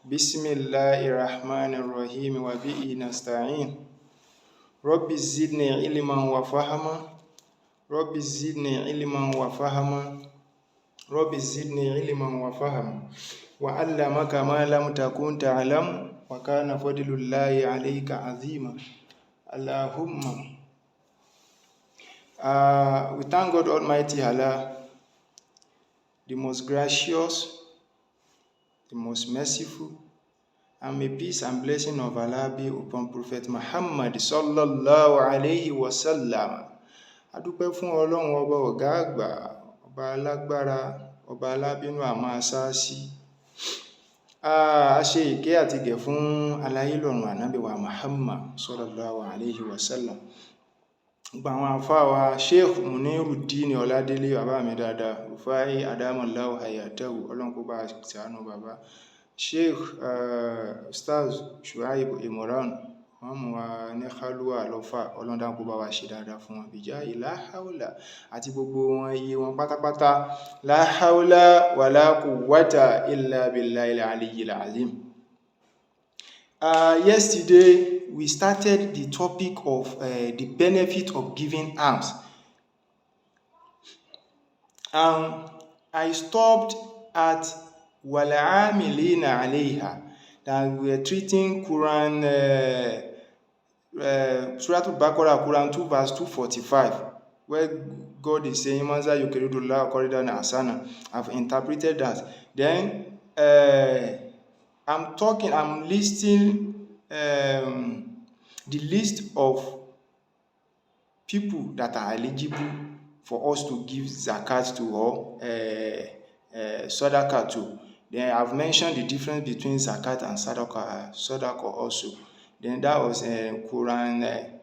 بسم الله الرحمن الرحيم وبه نستعين رب زدني علما وفهما رب زدني علما وفهما رب زدني علما وفهما وعلمك ما لم تكن تعلم وكان فضل الله عليك عظيما اللهم we thank God Almighty Allah, the most gracious, the most merciful, and may peace and blessing of Allah be upon Prophet Muhammad sallallahu alayhi wa sallam. A dúpẹ́ fún Ọlọ́run ọba ọ̀gá àgbà, ọba alágbára, ọba alábínú àmọ́ asáàsì. A ṣe ìkẹ́ àti ìgẹ̀ fún aláyélọ́run ànábì wa Muhammad sallallahu alayhi wa sallam. Gbogbo àwọn àfáà wa Sheikh Munirudeen Ọládélé bàbá mi dáadáa, Rufai Adamallahu Hayatahu, Ọlọ́run kó bá ṣàánú bàbá. Sheikh Ustaz Shuaib Imran, wọ́n mú wa ní Khalwa lọ́fà, Ọlọ́run dákun kó bá wa ṣe dáadáa fún wọn. Bìjá la hawla, àti gbogbo wọn iye wọn pátápátá. La hawla wala quwwata illa billahil aliyyil azim. Yesterday, we started the topic of the benefit of giving alms. I stopped at وَالْعَامِلِينَ عَلَيْهَا, that we are treating Quran, Surah Al-Baqarah, Quran 2 verse 245, where God is saying, Manza yukiridullah qaridan hasana. I've interpreted that. Then I'm listing the list of people that are eligible for us to give zakat to or sadaqah to. Then I've mentioned the difference between zakat and sadaqah also. Then that was Quran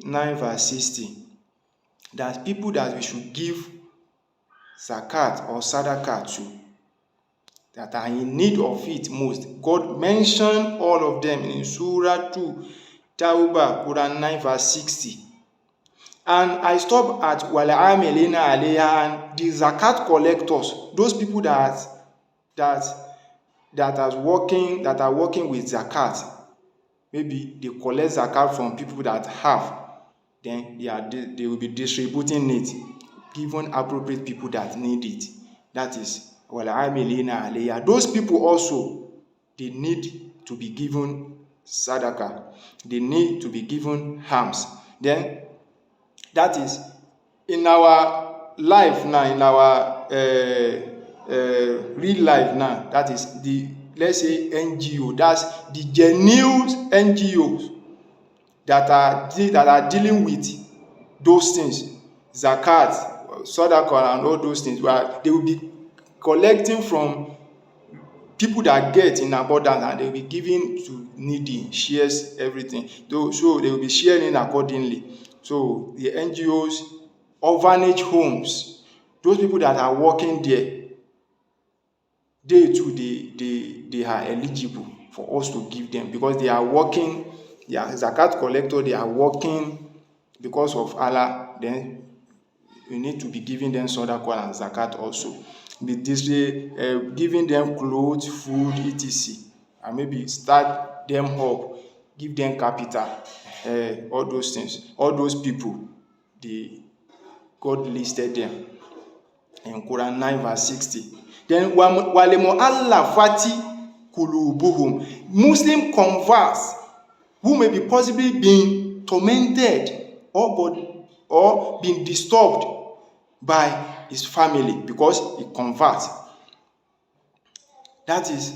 9 verse 60. That people that we should give zakat or sadaqah to, that are in need of it most. God mentioned all of them in Surah 2, Tawbah, Quran 9 verse 60. And I stop at وَالْعَامِلِينَ عَلَيْهَا, and the zakat collectors, those people that are working with zakat. Maybe they collect zakat from people that have, then they will be distributing it, given appropriate people that need it. That is وَالْعَامِلِينَ عَلَيْهَا. Those people also, they need to be given sadaqah. They need to be given alms. Then that is in our life now, in our real life now, that is the, let's say, NGO, that's the genuine NGOs that are dealing with those things, zakat, sadaqah, and all those things, where they will be collecting from people that get in abundance, and they will be giving to needy, shares everything. So they will be sharing accordingly. So the NGOs, orphanage homes, those people that are working there, they too, they are eligible for us to give them, because they are working, they are zakat collector, they are working because of Allah. Then we need to be giving them sadaqah and zakat also. Giving them clothes, food, etc. And maybe start them up, give them capital, all those things. All those people, God listed them in Quran 9 verse 60. Then وَالْمُؤَلَّفَةِ قُلُوبُهُمْ, Muslim converts who may be possibly being tormented or being disturbed by his family because he converts. That is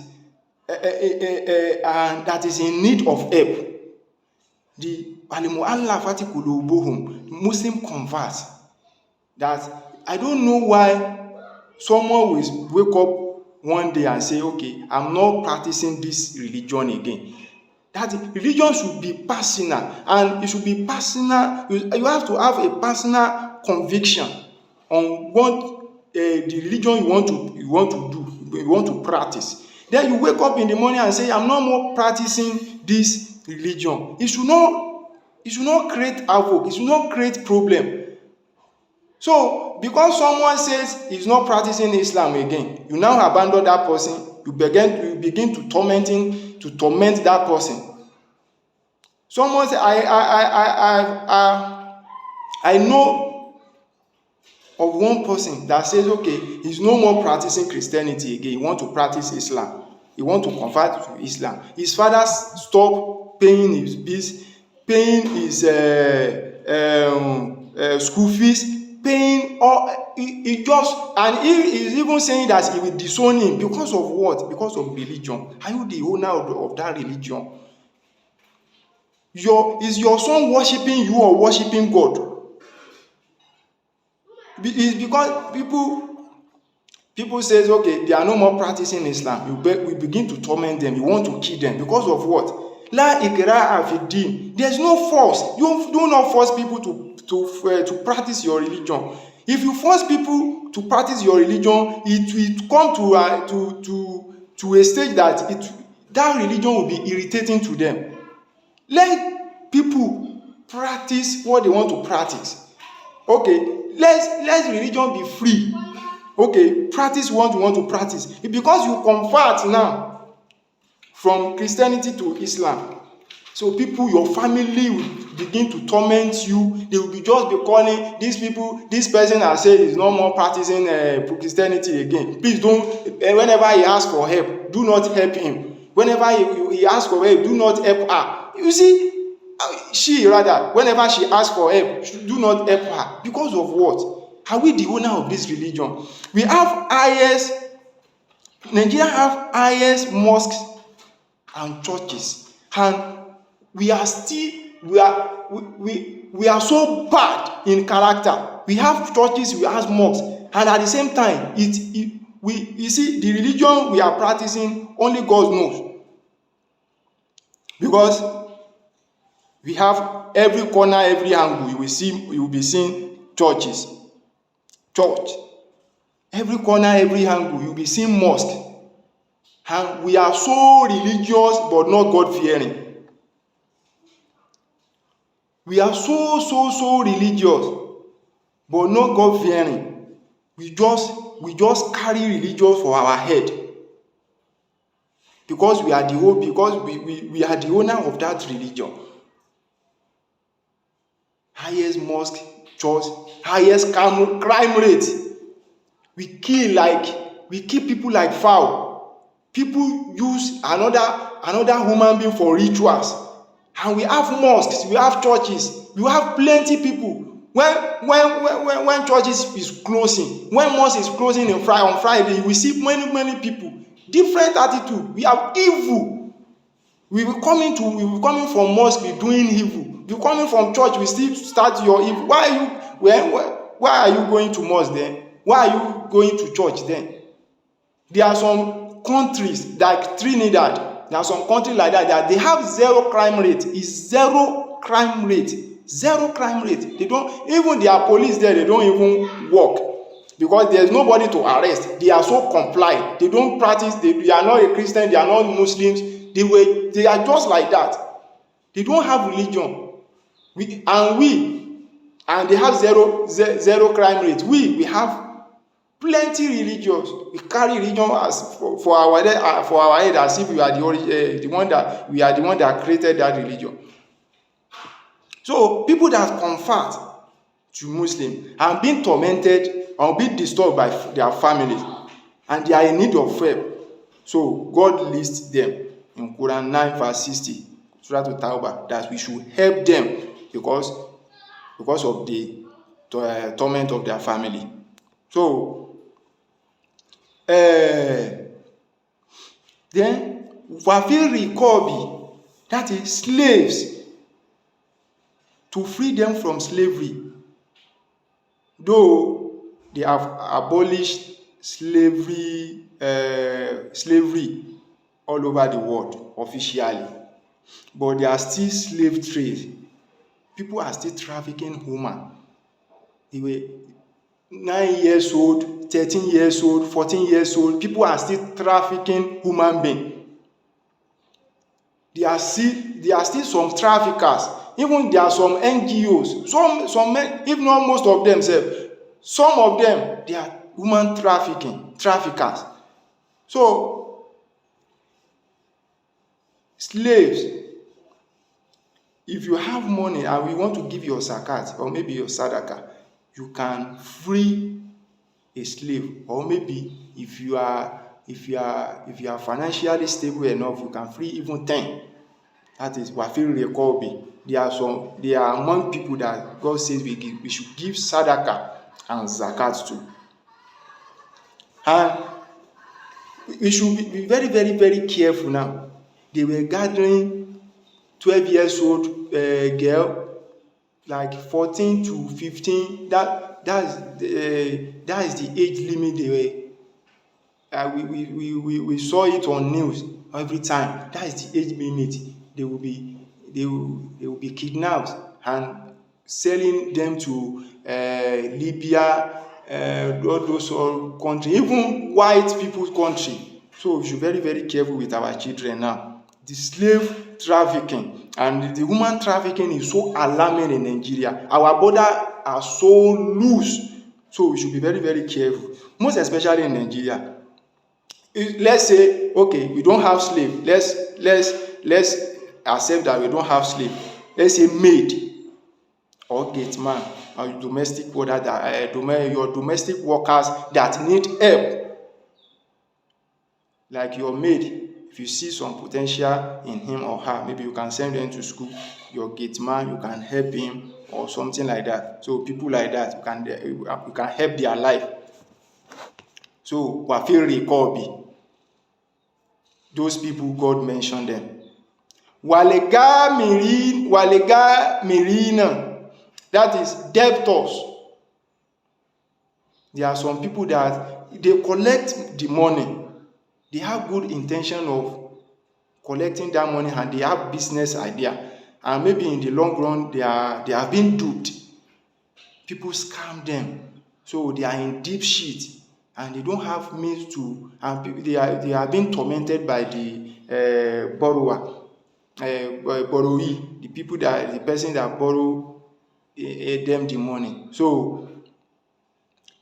and that is in need of help. The al-mu'allafati qulubuhum, Muslim converts. That I don't know why someone will wake up one day and say, okay, I'm not practicing this religion again. That religion should be personal, and it should be personal. You have to have a personal conviction on what the religion you want to do, you want to practice. Then you wake up in the morning and say, I'm no more practicing this religion. It should not create havoc, it should not create problem. So because someone says he's not practicing Islam again, you now abandon that person, you begin to torment that person. Someone say, I know of one person that says, okay, he's no more practicing Christianity again. He want to practice Islam. He want to convert to Islam. His father stopped paying his bills, paying his school fees, paying all. He just, and he is even saying that he will disown him because of what? Because of religion. Are you the owner of that religion? Is your son worshiping you or worshiping God? It's because people says, okay, they are no more practicing Islam. We begin to torment them. You want to kill them because of what? La ikraha fi din. There's no force. You do not force people to practice your religion. If you force people to practice your religion, it will come to a stage that religion will be irritating to them. Let people practice what they want to practice. Okay, let religion be free. Okay, practice what you want to practice. Because you convert now from Christianity to Islam, so people, your family will begin to torment you. They will just be calling these people, this person has said is no more practicing Christianity again. Please don't, whenever he asks for help, do not help him. Whenever he asks for help, do not help her. You see, whenever she asks for help, do not help her. Because of what? Are we the owner of this religion? We have Nigeria have highest mosques and churches, and we are so bad in character. We have churches, we have mosques, and at the same time, you see, the religion we are practicing, only God knows. Because we have every corner, every angle, you will be seeing churches. Church. Every corner, every angle, you will be seeing mosque. And we are so religious but not God-fearing. We are so religious but not God-fearing. We just carry religion for our head. Because we are the owner of that religion. Highest mosque, church, highest crime rate. We kill people like fowl. People use another human being for rituals. And we have mosques, we have churches, we have plenty people. When churches is closing, when mosque is closing on Friday, we see many people. Different attitude. We have evil. We will coming from mosque, we doing evil. You coming from church, we still start your evil. Why are you going to mosque then? Why are you going to church then? There are some countries like Trinidad, there are some countries like that they have zero crime rate. It's zero crime rate. Zero crime rate. They don't, even their police there, they don't even work. Because there's nobody to arrest. They are so compliant. They don't practice. They are not a Christian. They are not Muslims. They are just like that. They don't have religion. And they have zero crime rate. We have plenty religions. We carry religion as for our head as if we are the one that created that religion. So people that convert to Muslim and being tormented or being disturbed by their families, and they are in need of help. So God lists them in Quran 9 verse 60, Surah At-Tawbah, that we should help them because of the torment of their family. So then Wafil Rikobi, that is slaves, to free them from slavery. Though they have abolished slavery all over the world officially, but there are still slave trade. People are still trafficking human. They were 9 years old, 13 years old, 14 years old. People are still trafficking human beings. There are still some traffickers. Even there are some NGOs, some if not most of them, Some of them, they are human traffickers. So slaves, if you have money and you want to give your zakat or maybe your sadaka, you can free a slave. Or maybe if you are financially stable enough, you can free even 10. That is wafil rekobi. They are among people that God says we should give sadaka and zakat to. And we should be very, very, very careful now. They were gathering 12 years old girl, like 14 to 15. That is the age limit they were. We saw it on news every time. That is the age limit. They will be kidnapped and selling them to Libya, all those countries, even white people's country. So we should be very, very careful with our children now. The slave trafficking and the human trafficking is so alarming in Nigeria. Our borders are so loose. So we should be very, very careful, most especially in Nigeria. Let's say, okay, we don't have slave. Let's accept that we don't have slave. Let's say maid or gate man or your domestic workers that need help. Like your maid, if you see some potential in him or her, maybe you can send them to school. Your gate man, you can help him or something like that. So people like that, you can help their life. So wafil rekobi. Those people, God mentioned them. Walega mirina, that is debtors. There are some people that they collect the money. They have good intention of collecting that money and they have business idea. And maybe in the long run, they have been duped. People scam them. So they are in deep shit. And they don't have means to, and they are being tormented by the borrowee, the person that borrow them the money. So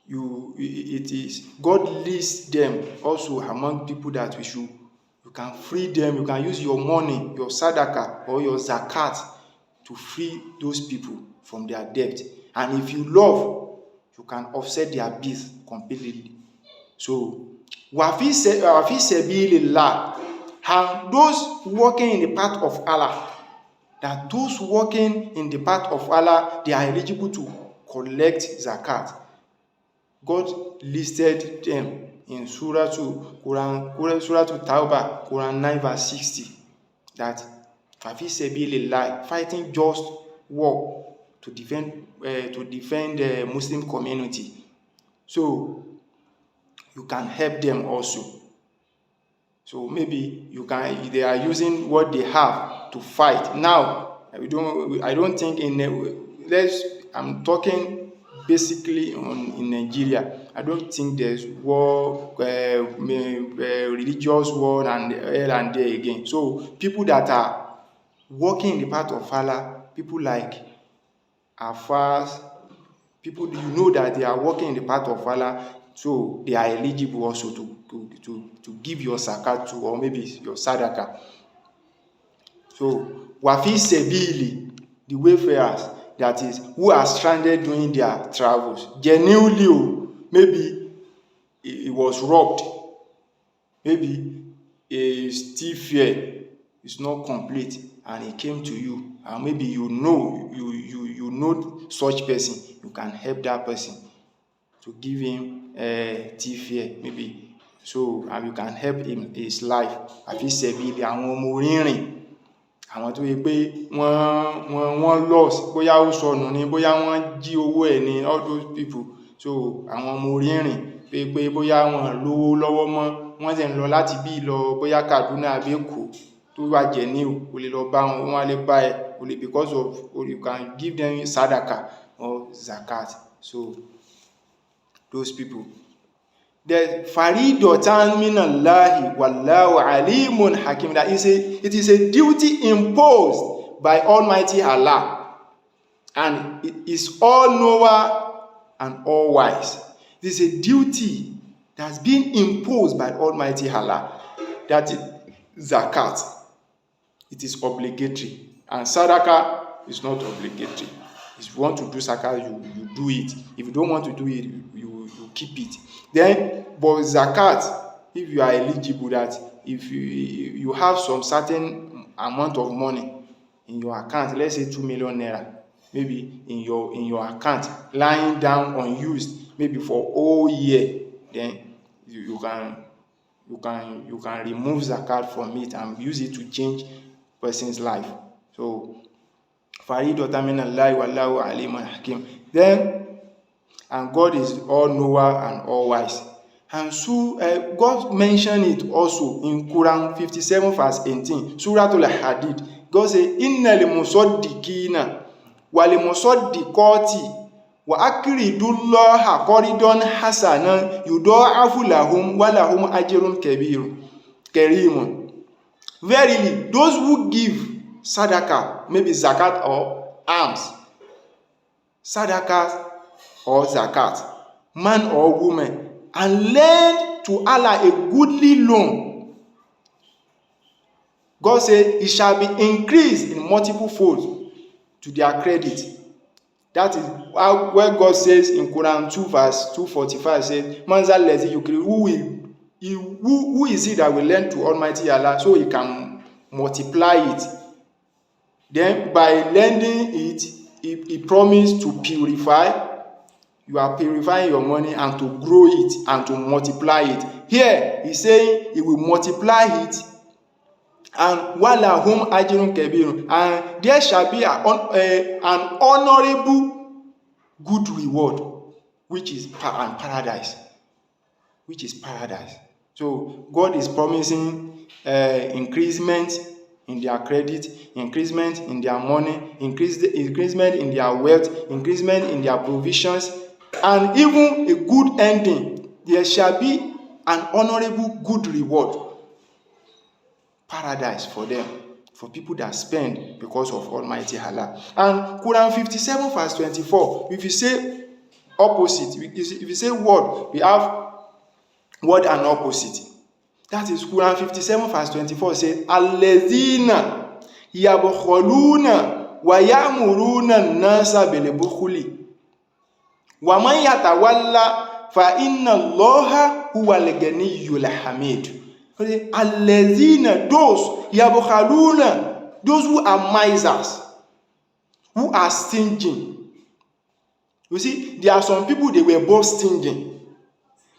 it is God lists them also among people that you can free them. You can use your money, your sadaka or your zakat to free those people from their debt. And if you love, you can offset their bills completely. So, wafi sabilillah, and those working in the path of Allah, that those working in the path of Allah, they are eligible to collect zakat. God listed them in Surah 2, Surah 2 Tawbah, Quran 9 verse 60, that wafi sabilillah, fighting just war to defend the Muslim community. So you can help them also. So maybe they are using what they have to fight. Now, I don't think I'm talking basically in Nigeria. I don't think there's war, religious war and here and there again. So people that are working in the path of Allah, people like Afars, people that they are working in the path of Allah, so they are eligible also to give your zakat to, or maybe your sadaka. So wafi sebili, the wayfarers, that is, who are stranded during their travels, genuinely, maybe he was robbed, maybe a thief here is not complete and he came to you, and maybe you know such person, you can help that person to give him a thief here, maybe, so, and you can help him his life. Àfi sẹ̀bílì àwọn ọmọ orírìn, àwọn tó yẹ pé wọ́n lost, bóyá ó sọnù ni, bóyá wọ́n jí owó ẹ̀ ni, all those people. So àwọn ọmọ orírìn pé bóyá wọ́n lówó lọ́wọ́ mọ́, wọ́n sì ń lọ láti bí lọ bóyá Kaduna àbí Èkó, tó wà genuine, o lè lọ bá wọn, wọ́n á lè bá ẹ, because of, or you can give them sadaka or zakat. So those people. The faridatan minallahi wallahu alimun hakim, that it is a duty imposed by Almighty Allah, and it is all knower and all wise. This is a duty that's been imposed by Almighty Allah. That is zakat. It is obligatory. And sadaqah is not obligatory. If you want to do zakat, you do it. If you don't want to do it, you keep it. Then, but zakat, if you are eligible, that if you have some certain amount of money in your account, let's say 2 million naira, maybe in your account, lying down unused, maybe for whole year, then you can remove zakat from it and use it to change person's life. So faridatan minallahi wallahu alimun hakim. Then, and God is all knower and all wise. And so God mentioned it also in Quran 57 verse 18, Surah Al-Hadid. God says, Innal musaddiqina wal musaddiqati wa akridullaha qaridan hasanan yudha'afu lahum wa lahum ajrun karimun. Verily, those who give sadaqah, maybe zakat or alms, sadaqah or zakat, man or woman, and lend to Allah a goodly loan, God said it shall be increased in multiple folds to their credit. That is where God says in Quran 2 verse 245 says, Manzal lezi yukri, who is it that will lend to Almighty Allah so he can multiply it? Then by lending it, he promised to purify. You are purifying your money and to grow it and to multiply it. Here, he's saying he will multiply it, and walahum ajrun kabirun, and there shall be an honorable good reward, which is paradise. Which is paradise. So God is promising increasement in their credit, increasement in their money, increasement in their wealth, increasement in their provisions, and even a good ending. There shall be an honorable good reward, paradise for them, for people that spend because of Almighty Allah. And Quran 57 verse 24, if you say opposite, if you say word, we have word and opposite. That is Quran 57 verse 24 says, Allazina yabkhuluna wa ya'muruna an-nasa bil bukhli wa man yatawalla fa inna Allaha huwal ganiyyul hamid. Allazina, those yabkhuluna, those who are misers, who are stingy. You see, there are some people, they were born stingy.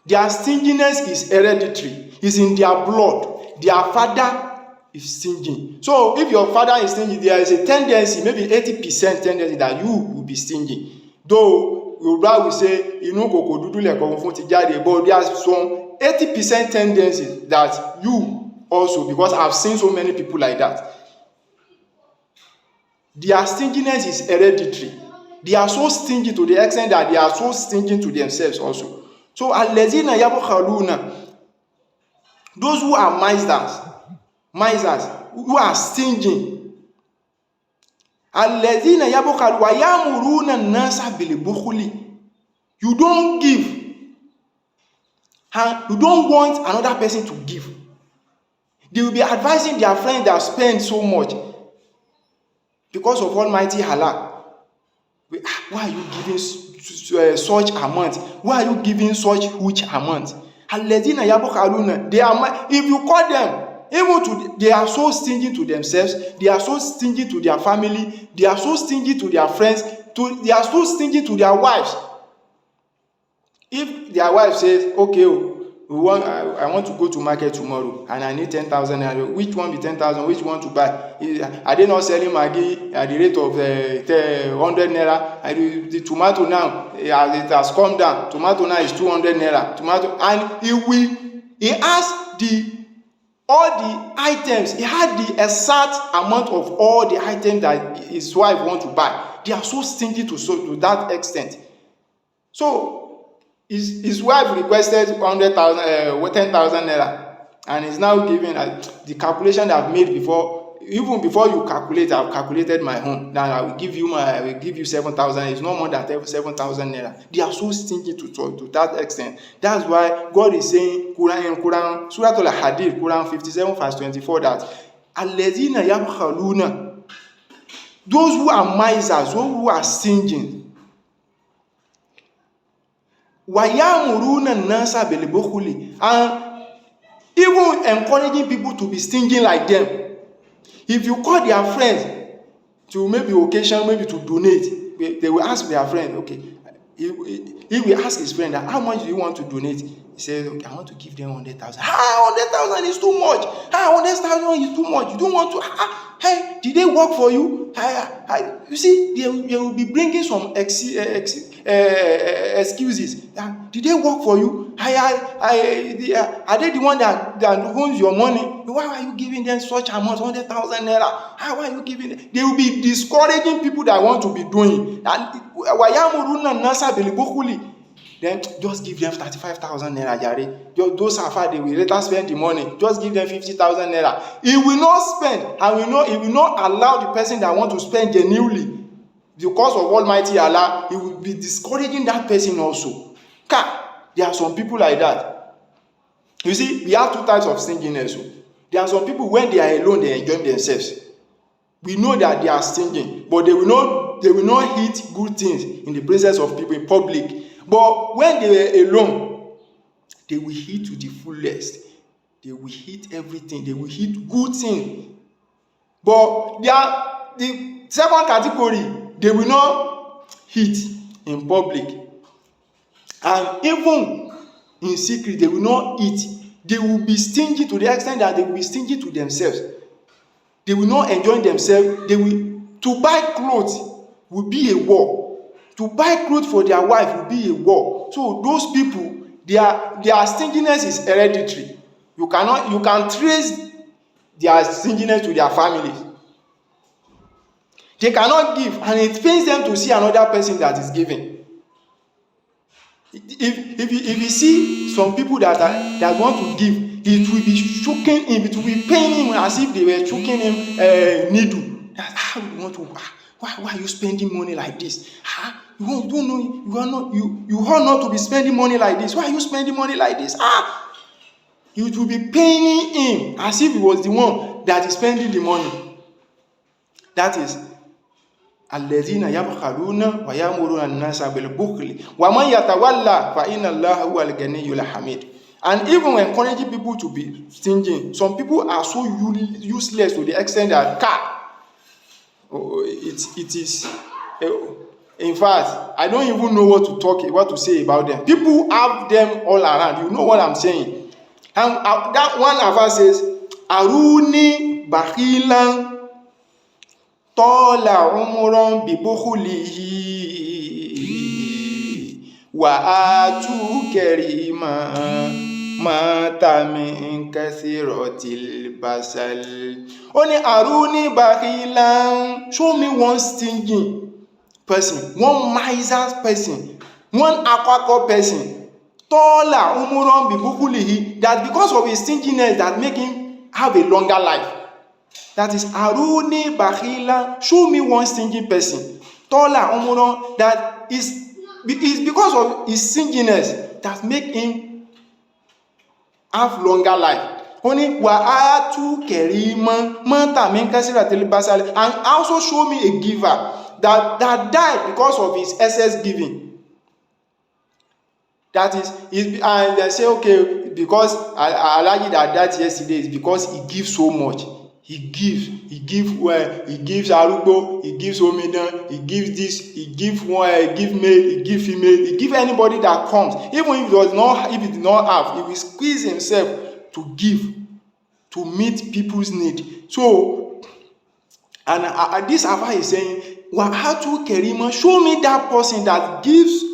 Their stinginess is hereditary. It's in their blood. Their father is stingy. So if your father is stingy, there is a tendency, maybe 80% tendency that you will be stingy. Though Yoruba will say, but there are some 80% tendency that you also, because I've seen so many people like that. Their stinginess is hereditary. They are so stingy to the extent that they are so stingy to themselves also. So, allazina yabkhaluna, those who are misers, who are stingy. Allazina yabkhalu wa ya'muruna an-nasa bil bukhli. You don't give, and you don't want another person to give. They will be advising their friends that spend so much because of Almighty Allah. Why are you giving such amount? Why are you giving such huge amount? Alladhina yabkhaluna, they are, if you call them, even to, they are so stingy to themselves, they are so stingy to their family, they are so stingy to their friends, they are so stingy to their wives. If their wife says, okay, I want to go to market tomorrow and I need 10,000 naira. Which one be 10,000? Which one to buy? Are they not selling Maggi at the rate of 100 naira? The tomato now, it has come down. Tomato now is 200 naira. Tomato, and he has all the items. He had the exact amount of all the items that his wife wants to buy. They are so stingy to that extent. So his wife requested 10,000 naira, and is now giving the calculation that I've made before. even before you calculate, I've calculated my own. Now I will give you 7,000. It's no more than 7,000 naira. They are so stingy to that extent. That's why God is saying Quran Surah Al-Hadid, Quran 57 verse 24, that alladhina yabkhaluna, those who are misers, those who are stingy, wa ya'muruna an-nasa bil bukhli, and even encouraging people to be stingy like them. If you call their friends to maybe occasion, maybe to donate, they will ask their friend, okay, he will ask his friend, how much do you want to donate? He says, okay, I want to give them 100,000. 100,000 is too much. 100,000 is too much. You don't want to. Hey, did they work for you? You see, they will be bringing some excuses. Did they work for you? Are they the one that owns your money? Why are you giving them such amount, 100,000 naira? How are you giving them? They will be discouraging people that want to be doing. Then just give them 35,000 naira, jare. Those are far, they will later spend the money. Just give them 50,000 naira. He will not spend, and he will not allow the person that want to spend genuinely. Because of Almighty Allah, he will be discouraging that person also. There are some people like that. You see, we have two types of stinginess. There are some people, when they are alone, they enjoy themselves. We know that they are stinging, but they will not eat good things in the presence of people in public. But when they are alone, they will eat to the fullest. They will eat everything. They will eat good things. But they are the second category. They will not eat in public. And even in secret, they will not eat. They will be stingy to the extent that they will be stingy to themselves. They will not enjoy themselves. To buy clothes will be a war. To buy clothes for their wife will be a war. So those people, their stinginess is hereditary. You can trace their stinginess to their families. They cannot give, and it pains them to see another person that is giving. If you see some people that want to give, it will be choking him. It will be paining him as if they were choking him needle. How you want to? Why are you spending money like this? You don't know. You ought not to be spending money like this. Why are you spending money like this? It will be paining him as if he was the one that is spending the money. That is alladhina yabkhaluna wa ya'muruna an-nasa bil bukhli wa man yatawalla fa inna Allaha huwal ganiyyul hamid. And even encouraging people to be stingy, some people are so useless to the extent that it is. In fact, I don't even know what to say about them. People have them all around. You know what I'm saying? And that one verse says, Aruni bakhilan tola umuran bibukhulihi wa atu kerima mata min kathiratil basal. Only Aruni bakhilan, show me one stingy person, one miser person, one aquaco person. Tola umuran bibukhulihi, that because of his stinginess that make him have a longer life. That is Aruni Bakhila, show me one stingy person. Tola umuran, that is because of his stinginess that make him have longer life. Only wa'atu kerima mata min kasiratil basal, and also show me a giver that died because of his excess giving. That is, and they say, okay, because Alaji that died yesterday is because he gives so much. He gives well, he gives Arugbo, he gives Omidan, he gives this, he gives one, he gives male, he gives female, he gives anybody that comes. Even if he did not have, he will squeeze himself to give, to meet people's need. So, and this Abba is saying, Wahatu Kerima, show me that person that gives,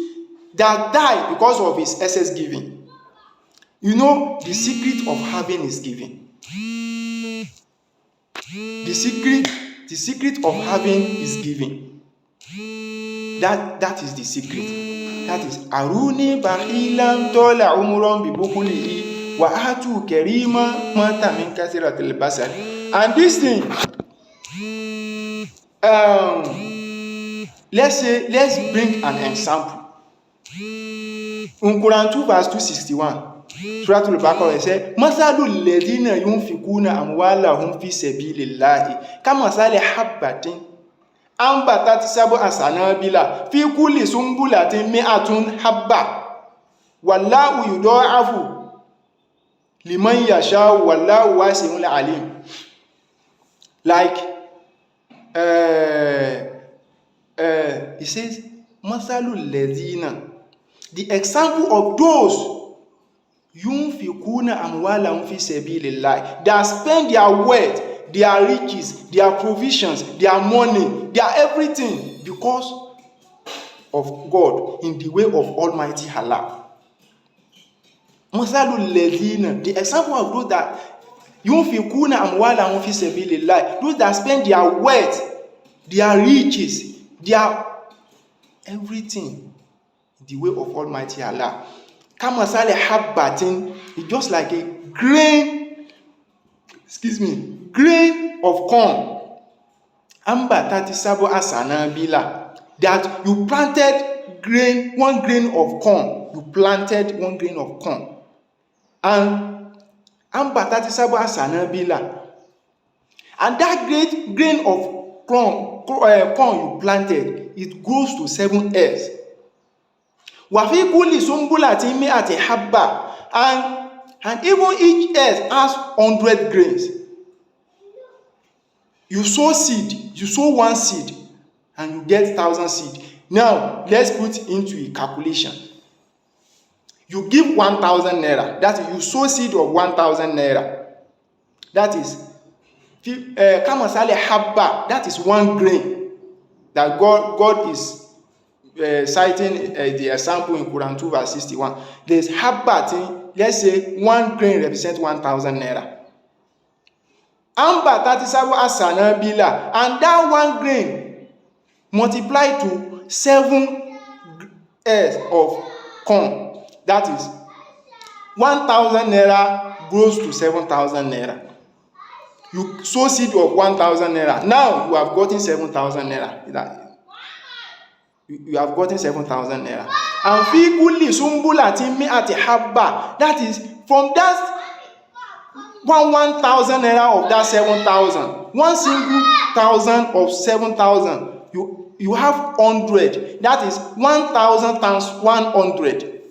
that died because of his excess giving. You know, the secret of having is giving. The secret of having is giving. That is the secret. That is Aruni Bahilam Tola Umuran Bibukulihi wa Atu Kerima Mata Min Kasiratil Basar. And this thing, Let's bring an example. In Quran 2 verse 261, Surah Al-Baqarah says, Masalul ladhina yunfikuna amwalahum fi sabilillahi kamasali habbatin ambatat sab'a sanabila fi kulli sumbulatin mi'atun habba wallahu yudha'afu liman yasha'u wallahu wasi'un alim. Like it says, Masalul ladhina, the example of those yunfikuna amwalahum fi sabilillah, that spend their wealth, their riches, their provisions, their money, their everything because of God, in the way of Almighty Allah. Masalul ladhina, the example of those that yunfikuna amwalahum fi sabilillah, those that spend their wealth, their riches, their everything in the way of Almighty Allah. Kamasali habbatin, it's just like a grain of corn. Ambatati sab'a sanabila, that you planted one grain of corn. You planted one grain of corn. And ambatati sab'a sanabila, and that great grain of corn you planted, it grows to 7 hairs. Wafi kulli sumbulatin mi'ati habba, and even each hair has 100 grains. You sow one seed, and you get 1,000 seed. Now let's put into a calculation. You give 1,000 naira. That is, you sow seed of 1,000 naira. That is kamasali habba. That is one grain that God is citing the example in Quran 2 verse 61. There's habba thing. Let's say one grain represents 1,000 naira. Amba 37 asana bila, and that one grain multiplied to 7 hairs of corn. That is 1,000 naira grows to 7,000 naira. You sow seed of 1,000 naira. Now you have gotten 7,000 naira. You have gotten 7,000 naira. And fi kulli sumbulatin mi'ati habba. That is, from that 1,000 naira of that 7,000, one single thousand of 7,000, you have 100. That is 1,000 times 100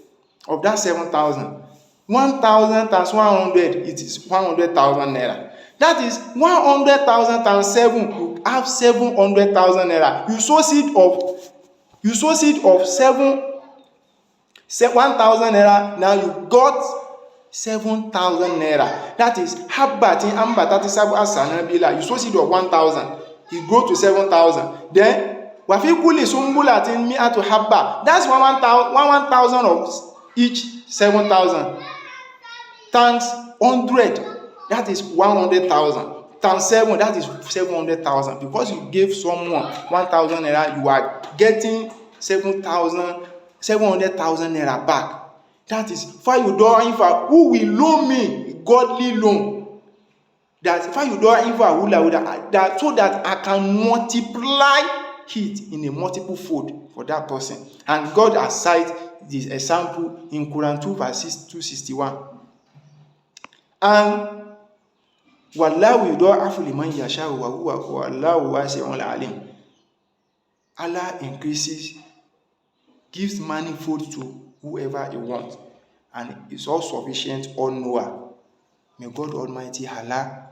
of that 7,000. 1,000 times 100, it is 100,000 naira. That is 100,000 times 7, you have 700,000 naira. You sow seed of 1,000 naira. Now you got 7,000 naira. That is habbatin ambatati sab'a sanabila. You sow seed of 1,000, it grows to 7,000. Then wafi kulli sumbulatin mi'atu habba. That's 1,000 of each 7,000 times 100. That is 100,000 times 7. That is 700,000. Because you gave someone 1,000 naira, you are getting 700,000 naira back. That is Fayudoa, who will loan me godly loan. That Fayudoa, that so that I can multiply it in a multiple fold for that person. And God has cited this example in Quran 2 verse 261. And wallahu yudha'afu liman yasha'u wa huwa wallahu wasi'un alim. Allah increases, gives manifold to whoever he wants, and is all sufficient, all knower. May God Almighty Allah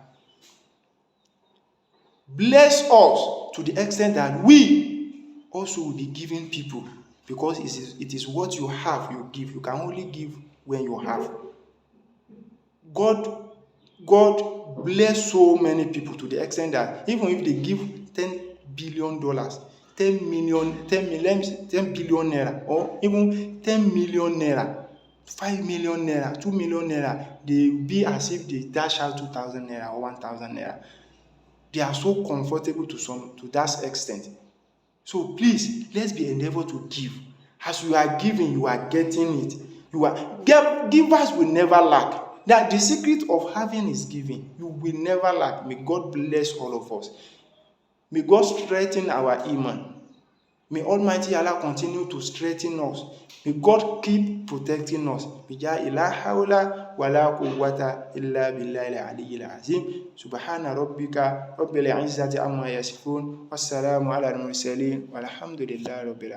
bless us to the extent that we also will be giving people, because it is what you have you give. You can only give when you have. God bless so many people to the extent that even if they give $10 billion, 10 billion naira, or even 10 million naira, 5 million naira, 2 million naira, they be as if they dash out 2,000 naira or 1,000 naira. They are so comfortable to that extent. So please, let's be endeavor to give. As you are giving, you are getting it. Givers will never lack. That the secret of having is giving. You will never lack. May God bless all of us. May God strengthen our iman. May Almighty Allah continue to strengthen us. May God keep protecting us. Bijahi la hawla wa la quwwata illa billahi al-aliyyil azim. Subhana rabbika rabbil izzati amma yasifun. Wassalamu ala al-mursalin. Walhamdulillahi rabbil alamin.